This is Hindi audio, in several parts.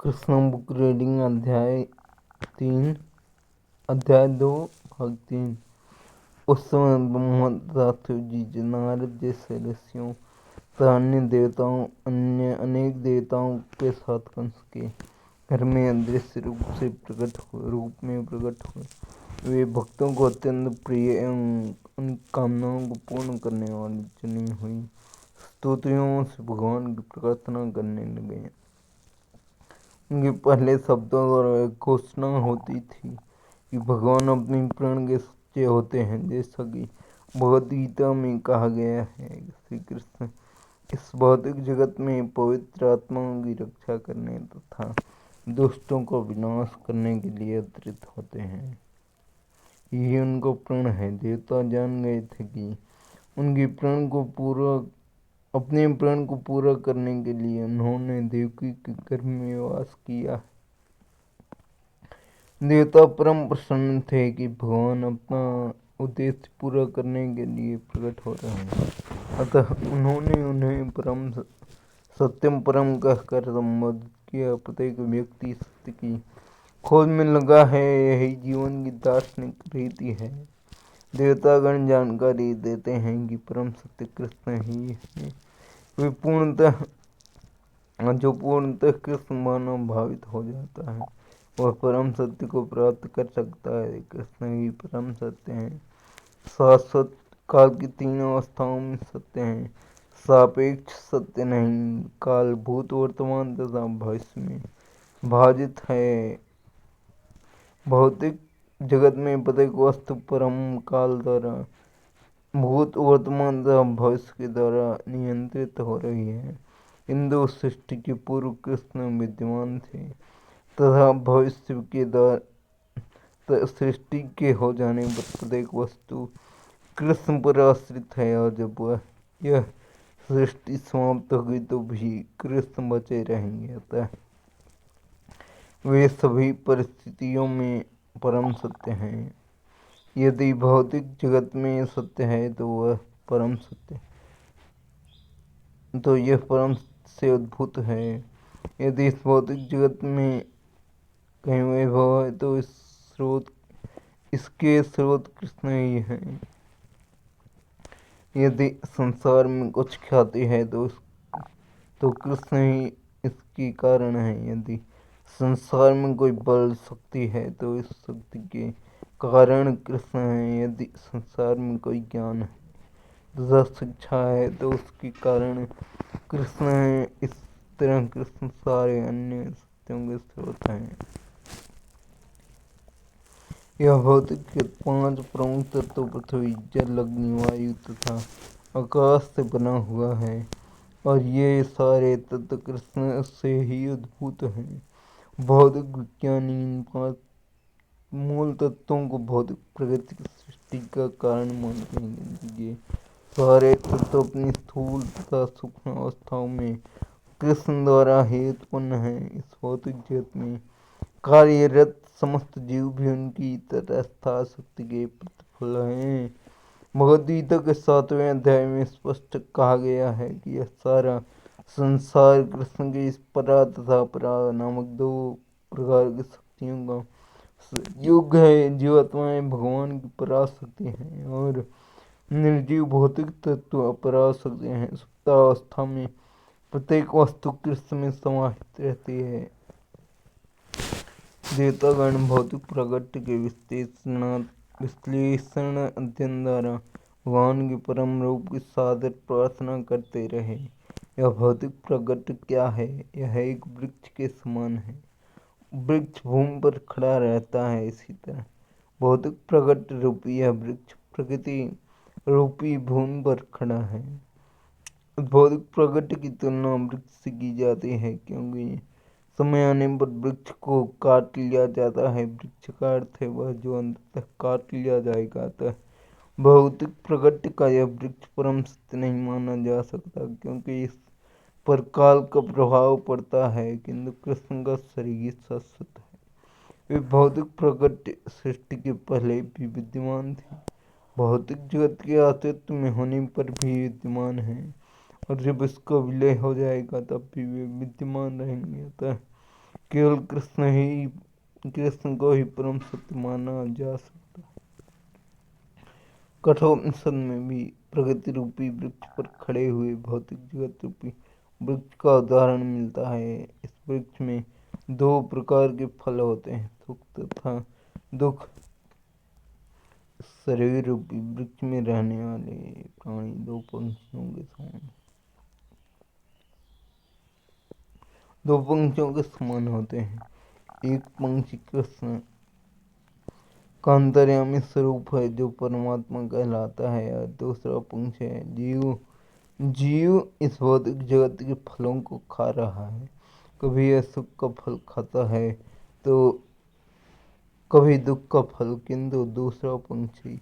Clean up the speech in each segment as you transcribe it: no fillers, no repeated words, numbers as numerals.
कृष्ण बुक रीडिंग अध्याय 2 भाग 3। उस समय ब्रह्मा जी नारद जैसे ऋषियों तथा अन्य देवताओं अन्य अनेक देवताओं के साथ कंस के घर में अदृश्य रूप में प्रकट हुए। वे भक्तों को अत्यंत प्रिय एवं उनकी कामनाओं को पूर्ण करने वाली चुनी हुई स्तुतियों से भगवान की प्रार्थना करने लगे। उनके पहले शब्दों द्वारा एक घोषणा होती थी कि भगवान अपने प्राण के सच्चे होते हैं, जैसा कि भगवद गीता में कहा गया है। श्री कृष्ण इस भौतिक जगत में पवित्र आत्माओं की रक्षा करने तथा दुष्टों को विनाश करने के लिए अवतरित होते हैं। यही उनका प्राण है। देवता जान गए थे कि उनके अपने प्राण को पूरा करने के लिए उन्होंने देवकी के गर्भ में वास किया। देवता परम प्रसन्न थे कि भगवान अपना उद्देश्य पूरा करने के लिए प्रकट हो रहे हैं। अतः उन्होंने उन्हें सत्यम परम कहकर संबोधित किया। प्रत्येक व्यक्ति सत्य की खोज में लगा है, यही जीवन की दार्शनिक रीति है। देवतागण जानकारी देते हैं कि परम सत्य कृष्ण ही है। वे जो पूर्णतः कृष्ण मानव भावित हो जाता है, वह परम सत्य को प्राप्त कर सकता है। कृष्ण ही परम सत्य है। शाश्वत काल की तीन अवस्थाओं में सत्य है। सापेक्ष सत्य नहीं, काल भूत वर्तमान तथा भविष्य में भाजित है। भौतिक जगत में प्रत्येक वस्तु परम काल द्वारा भूत वर्तमान तथा भविष्य के द्वारा नियंत्रित हो रही है। हिंदू सृष्टि के पूर्व कृष्ण विद्यमान थे तथा भविष्य के द्वारा सृष्टि के हो जाने पर प्रत्येक वस्तु कृष्ण पर आश्रित है, और जब यह सृष्टि समाप्त होगी तो भी कृष्ण बचे रहेंगे। अतः वे सभी परिस्थितियों में परम सत्य हैं। यदि भौतिक जगत में सत्य है तो यह परम से उद्भूत है। यदि इस भौतिक जगत में कहीं वैभव है तो इसके स्रोत कृष्ण ही हैं। यदि संसार में कुछ ख्याति है तो कृष्ण ही इसकी कारण है। यदि संसार में कोई बल शक्ति है तो इस शक्ति के कारण कृष्ण है। यदि संसार में कोई ज्ञान है तथा शिक्षा है तो उसके कारण कृष्ण है। इस तरह कृष्ण सारे अन्य सत्यों के स्रोत हैं। यह भौतिक के 5 प्रमुख तत्व पृथ्वी, जल, अग्नि, वायु तथा आकाश से बना हुआ है, और ये सारे तत्व कृष्ण से ही उद्भूत हैं। भौतिक विज्ञानी इन 5 मूल तत्वों को भौतिक प्रकृति की सृष्टि का कारण मानते हैं। ये सारे तत्व अपनी स्थूल तथा सूक्ष्म अवस्थाओं में कृष्ण द्वारा ही उत्पन्न है। इस भौतिक जगत में कार्यरत समस्त जीव भी उनकी तटस्था शक्ति के प्रतिफल हैं। भगवद गीता के 7वें अध्याय में स्पष्ट कहा गया है कि यह सारा संसार कृष्ण के इस परा तथा परा नामक 2 प्रकार की शक्तियों का युग है। जीवात्माएं भगवान की पराशक्ति हैं और निर्जीव भौतिक तत्व अपराशक्ति हैं। सुप्तावस्था में प्रत्येक वस्तु कृष्ण में समाहित रहती है। देवतागण भौतिक प्रकृति के विश्लेषण अध्ययन द्वारा भगवान के परम रूप की सादर प्रार्थना करते रहे। यह भौतिक प्रकृति क्या है? यह एक वृक्ष के समान है। वृक्ष भूमि पर खड़ा रहता है, इसी तरह भौतिक प्रकृति रूपी यह वृक्ष प्रकृति रूपी भूमि पर खड़ा है। भौतिक प्रकृति की तुलना वृक्ष से की जाती है, क्योंकि समय आने पर वृक्ष को काट लिया जाता है। वृक्ष का अर्थ है वह जो अंततः काट लिया जाएगा। अतः भौतिक प्रकृति का यह वृक्ष परम सत्य नहीं माना जा सकता, क्योंकि इस पर काल का प्रभाव पड़ता है, किंतु कृष्ण का शरीर शाश्वत है। वे भौतिक प्रकृति सृष्टि के पहले भी विद्यमान थी, भौतिक जगत के अस्तित्व में होने पर भी विद्यमान है, और जब इसका विलय हो जाएगा तब भी वे विद्यमान रहेंगे। अतः केवल कृष्ण को ही परम सत्य माना जा सकता है। कठोपनिषद में भी प्रगति रूपी वृक्ष पर खड़े हुए भौतिक जगत रूपी वृक्ष का उदाहरण मिलता है। इस वृक्ष में दो प्रकार के फल होते हैं, सुख तथा दुख। शरीर रूपी वृक्ष में रहने वाले प्राणी दो पंक्तियों के समान होते हैं। एक पंक्ति कृष्ण का अंतर्यामी स्वरूप है जो परमात्मा कहलाता है, और दूसरा पंक्ति है जीव इस भौतिक जगत के फलों को खा रहा है। कभी यह सुख का फल खाता है तो कभी दुख का फल, किंतु दूसरा पंछी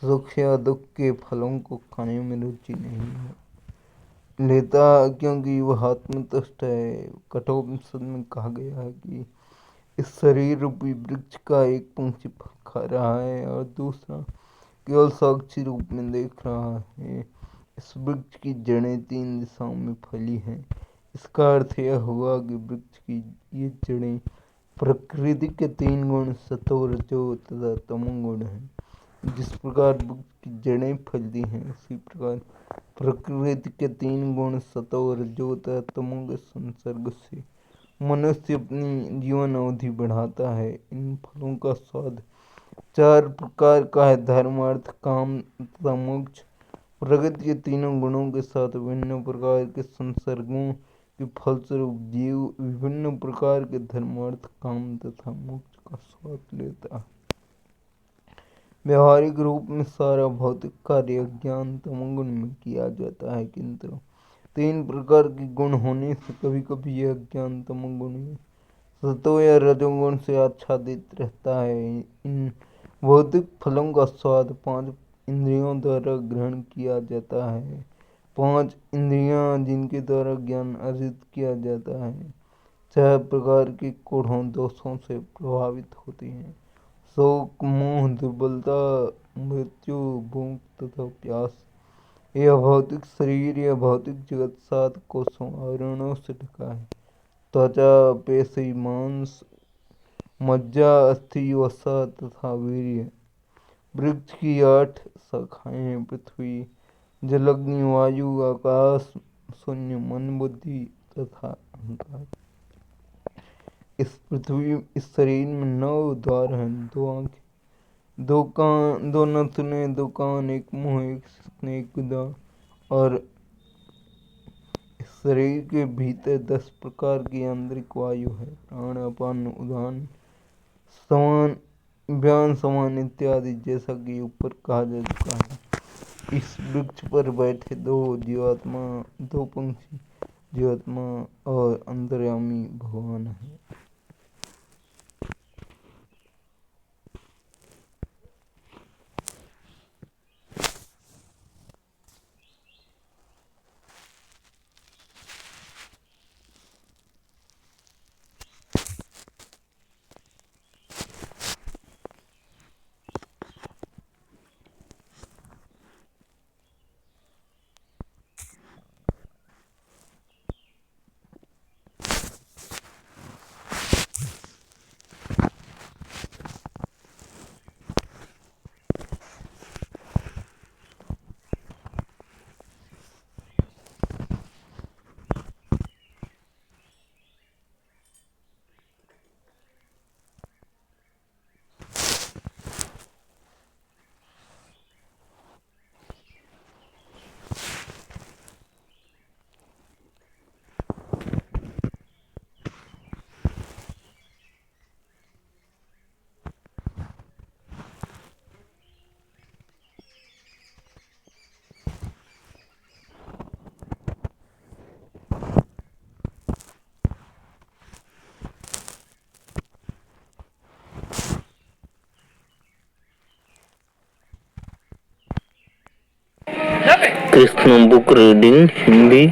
सुख या दुख के फलों को खाने में रुचि नहीं लेता, क्योंकि वह आत्मतुष्ट है। कठोपनिषद में कहा गया है कि इस शरीर रूपी वृक्ष का एक पंछी फल खा रहा है और दूसरा केवल साक्षी रूप में देख रहा है। इस वृक्ष की जड़ें 3 दिशाओं में फैली हैं। इसका अर्थ यह हुआ कि वृक्ष की ये जड़ें प्रकृति के 3 गुण सतो, रजो तथा तमोगुण हैं। जिस प्रकार वृक्ष की जड़ें फैलती हैं, उसी प्रकार प्रकृति के 3 गुण सतो, रजो तथा तमो के संसर्ग से मनुष्य अपनी जीवन अवधि बढ़ाता है। इन फलों का स्वाद 4 प्रकार का है, धर्म, अर्थ, काम तथा मोक्ष। प्रकृति के तीनों गुणों के साथ विभिन्न प्रकार के संसर्गों के फलस्वरूप जीव विभिन्न प्रकार के धर्म, अर्थ, काम तथा मोक्ष का स्वाद लेता है। व्यवहारिक रूप में सारा भौतिक कार्य अज्ञान तमोगुण में किया जाता है, किंतु 3 प्रकार के गुण होने से कभी कभी यह अज्ञान तमोगुण सतो या रजोगुण से आच्छादित रहता है। इन भौतिक फलों का स्वाद 5 इंद्रियों द्वारा ग्रहण किया जाता है। 5 इंद्रियां जिनके द्वारा ज्ञान अर्जित किया जाता है 6 प्रकार के कोढ़ों दोषों से प्रभावित होती हैं, शोक, मोह, दुर्बलता, मृत्यु, भूख तथा प्यास। यह भौतिक शरीर या भौतिक जगत 7 कोषों आवरणों से ढका है, त्वचा, पेशी, मांस, मज्जा, अस्थि, वसा तथा वीर्य। वृक्ष की 8 शाखाएं पृथ्वी, जल, अग्नि, वायु, आकाश, शून्य, मन, बुद्धि तथा अहंकार। इस शरीर में 9 द्वार हैं, 2 आंखें, 2 कान, 2 नथुने, 2 कान, 1 मुंह, 1 स्तन, 1 गुदा। और इस शरीर के भीतर 10 प्रकार की आंतरिक वायु है, प्राण, अपान, उदान, समान, व्यान, समान इत्यादि, जैसा कि ऊपर कहा जा चुका है। इस वृक्ष पर बैठे 2 जीवात्मा, 2 पंछी जीवात्मा और अंतर्यामी भगवान है। Krishna book reading Hindi.